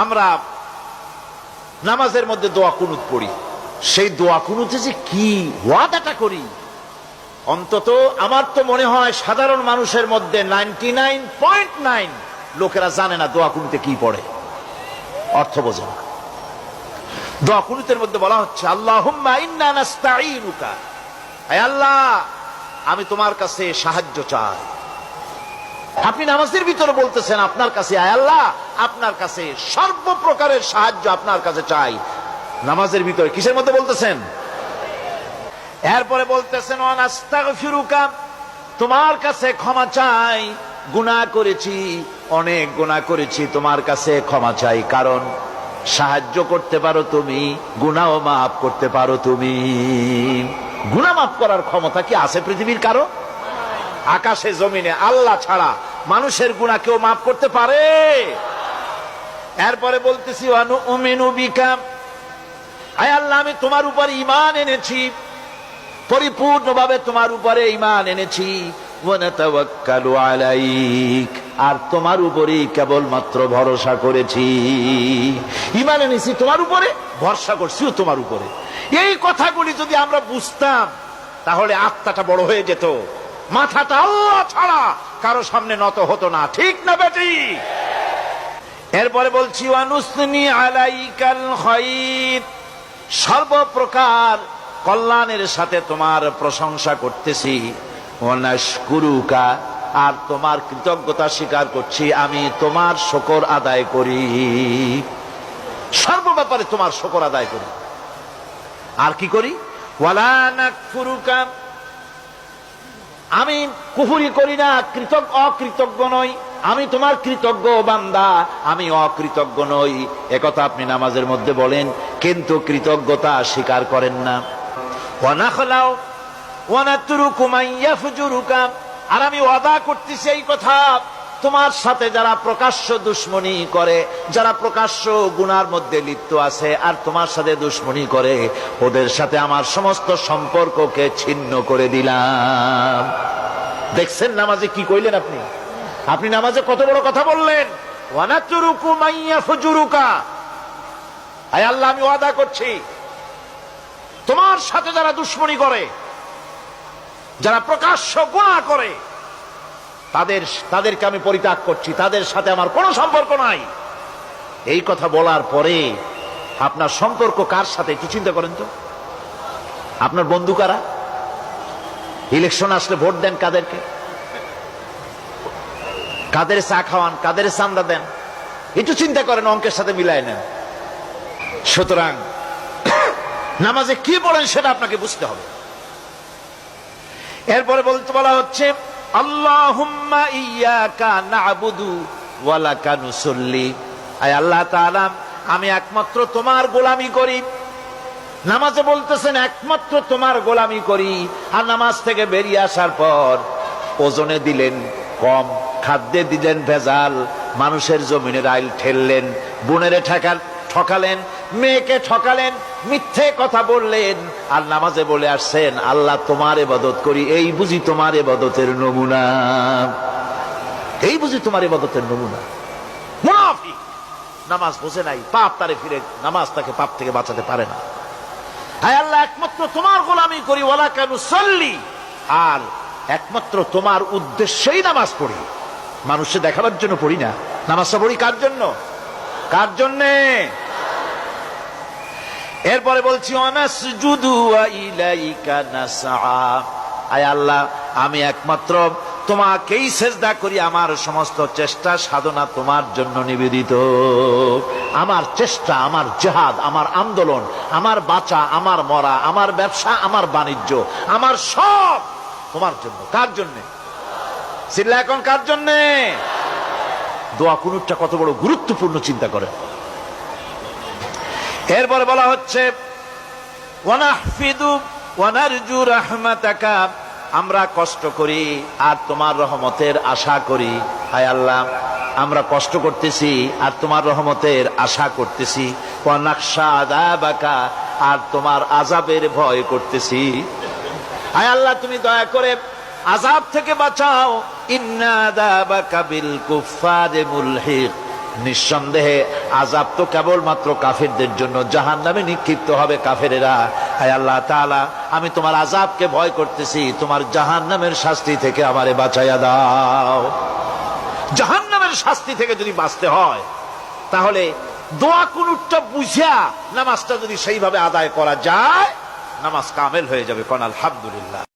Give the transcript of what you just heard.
আমরা নামাজের মধ্যে দোয়া কুনুত পড়ি, সেই দোয়া কুনুতে যে কি ওয়াদাটা করি, অন্তত আমার তো মনে হয় সাধারণ মানুষের মধ্যে 99.9 লোকেরা জানে না দোয়া কুনুতে কি পড়ে, অর্থ বোঝে না। দোয়া কুনুতের মধ্যে বলা হচ্ছে আল্লাহুম্মা ইন্না নাস্তাঈনুকা, হে আল্লাহ আমি তোমার কাছে সাহায্য চাই। আপনি নামাজের ভিতরে বলতেছেন আপনার কাছে, হে আল্লাহ আপনার কাছে সর্বপ্রকারের সাহায্য আপনার কাছে চাই। নামাজের ভিতরে কিসের মধ্যে বলতেছেন? এরপরে বলতেছেন ওয়া নাস্তাগফিরুকা, তোমার কাছে ক্ষমা চাই, গুনাহ করেছি, অনেক গুনাহ করেছি, তোমার কাছে ক্ষমা চাই, কারণ সাহায্য করতে পারো তুমি, গুনাহও মাফ করতে পারো তুমি। গুনাহ মাফ করার ক্ষমতা কি আছে পৃথিবীর কারো? আকাশে জমিনে আল্লাহ ছাড়া মানুষের গুনাহ কেউ মাফ করতে পারে? এরপরে বলতেছি ওয়া নুমিনু বিকা, হে আল্লাহ আমি তোমার উপর ঈমান এনেছি, পরিপূর্ণভাবে তোমার উপরে ঈমান এনেছি। ওয়া নাতাওয়াক্কালু আলাইক, আর তোমার উপরেই কেবলমাত্র ভরসা করেছি। ঈমান এনেছি তোমার উপরে, ভরসা করছিও তোমার উপরে। এই কথাগুলি যদি আমরা বুঝতাম তাহলে আত্মাটা বড় হয়ে যেত, মাথাটা আল্লাহ ছাড়া কারো সামনে নত হতো না, ঠিক না বেটি? এরপরে বলছি ওয়া নুসনি আলাইকাল খায়র, সর্বপ্রকার কল্যাণের সাথে তোমার প্রশংসা করতেছি। ওয়া নাশকুরুকা, আর তোমার কৃতজ্ঞতা স্বীকার করছি, আমি তোমার শুকর আদায় করি, সর্ব ব্যাপারে তোমার শুকর আদায় করি। আর কি করি? ওয়ালা নাকফুরুকা, আমি কুফরি করি না, অকৃতজ্ঞ নই, আমি তোমার কৃতজ্ঞ বান্দা, আমি অকৃতজ্ঞ নই। একথা আপনি নামাজের মধ্যে বলেন, কিন্তু কৃতজ্ঞতা স্বীকার করেন না। ওয়া নাখলাউ ওয়া নাতরুকু মান ইয়াফজুরুকা, আর আমি ওয়াদা করতেছি এই কথা, তোমার সাথে যারা প্রকাশ্য দুশমনি করে, যারা প্রকাশ্য গুনার মধ্যে লিপ্ত আছে আর তোমার সাথে দুশমনি করে, ওদের সাথে আমার সমস্ত সম্পর্ককে ছিন্ন করে দিলাম। দেখছেন নামাজে কি কইলেন আপনি? আপনি নামাজে কত বড় কথা বললেন, ওয়া নাতরুকু মান ইয়াফজুরুকা, হে আল্লাহ আমি ওয়াদা করছি তোমার সাথে যারা দুশমনি করে, যারা প্রকাশ্য গুনাহ করে, তাদেরকে আমি পরিত্যাগ করছি, তাদের সাথে আমার কোনো সম্পর্ক নাই। এই কথা বলার পরে আপনার সম্পর্ক কার সাথে একটু চিন্তা করেন তো। আপনার বন্ধু কারা? ইলেকশন আসলে ভোট দেন কাদেরকে? কাদের চা খাওয়ান, কাদের চান্দা দেন? একটু চিন্তা করেন, অঙ্কের সাথে মিলায় নেন। সুতরাং নামাজে কি বলেন সেটা আপনাকে বুঝতে হবে। এরপরে বলা হচ্ছে আল্লাহুম্মা ইয়্যাকা না'বুদু ওয়া লাকা নুসাল্লি, আয় আল্লাহ তাআলা আমি একমাত্র তোমার গোলামি করি। নামাজে বলতেছেন একমাত্র তোমার গোলামি করি, আর নামাজ থেকে বেরিয়ে আসার পর ওজনে দিলেন কম, খাদ্যে দিলেন ভেজাল, মানুষের জমিনের আইল ঠেললেন, বোনেরে ঠকালেন, মেয়েকে ঠকালেন, মিথ্যে কথা বললেন, আর নামাজে বলে আসছেন আল্লাহ তোমার ইবাদত করি। এই বুঝি তোমার ইবাদতের নমুনা? এই বুঝি তোমার ইবাদতের নমুনা? মুনাফিক নামাজ বোঝে নাই, পাপ তারে ফিরে, নামাজ তাকে পাপ থেকে বাঁচাতে পারে না। হায় আল্লাহ একমাত্র তোমার গোলামি করি, ওয়া লাকা নুসাল্লি, আর একমাত্র তোমার উদ্দেশ্যেই নামাজ পড়ি, মানুষে দেখাবার জন্য পড়ি না। নামাজটা পড়ি কার জন্য? কার জন্যে? এরপরে বলছি ওয়ানাসজুদু ওয়া ইলাইকা নাসআ, আয় আল্লাহ আমি একমাত্র তোমাকেই সেজদা করি, আমার সমস্ত চেষ্টা সাধনা তোমার জন্য নিবেদিত। আমার চেষ্টা, আমার জিহাদ, আমার আন্দোলন, আমার বাঁচা, আমার মরা, আমার ব্যবসা, আমার বাণিজ্য, আমার সব তোমার জন্য। কার জন্য? চিল্লা এখন কার জন্য? দোয়া কুনুতটা কত বড় গুরুত্বপূর্ণ চিন্তা করেন। এরপরে বলা হচ্ছে ওয়া নাহফিদু ওয়া নারজু রাহমাতাকা, আমরা কষ্ট করি আর তোমার রহমতের আশা করি। হায় আল্লাহ আমরা কষ্ট করতেছি আর তোমার রহমতের আশা করতেছি। ওয়া নাখশা আযাবাকা, আর তোমার আযাবের ভয় করতেছি। হায় আল্লাহ তুমি দয়া করে আযাব থেকে বাঁচাও। ইন্না আযাবাকা বিল কুফফারি মুলহিক, নিঃসন্দেহে আযাব তো কেবলমাত্র কাফেরদের জন্য, জাহান্নামে নিক্ষিপ্ত হবে কাফেরেরা। হায় আল্লাহ তাআলা, আমি তোমার আযাবকে ভয় করতেছি, তোমার জাহান্নামের শাস্তি থেকে আমারে বাঁচাইয়া দাও। জাহান্নামের শাস্তি থেকে যদি বাঁচতে হয়, তাহলে দোয়া কুনুতটা বুঝিয়া নামাজটা যদি সেইভাবে আদায় করা যায়, নামাজ কামেল হয়ে যাবে। কোন আলহামদুলিল্লাহ।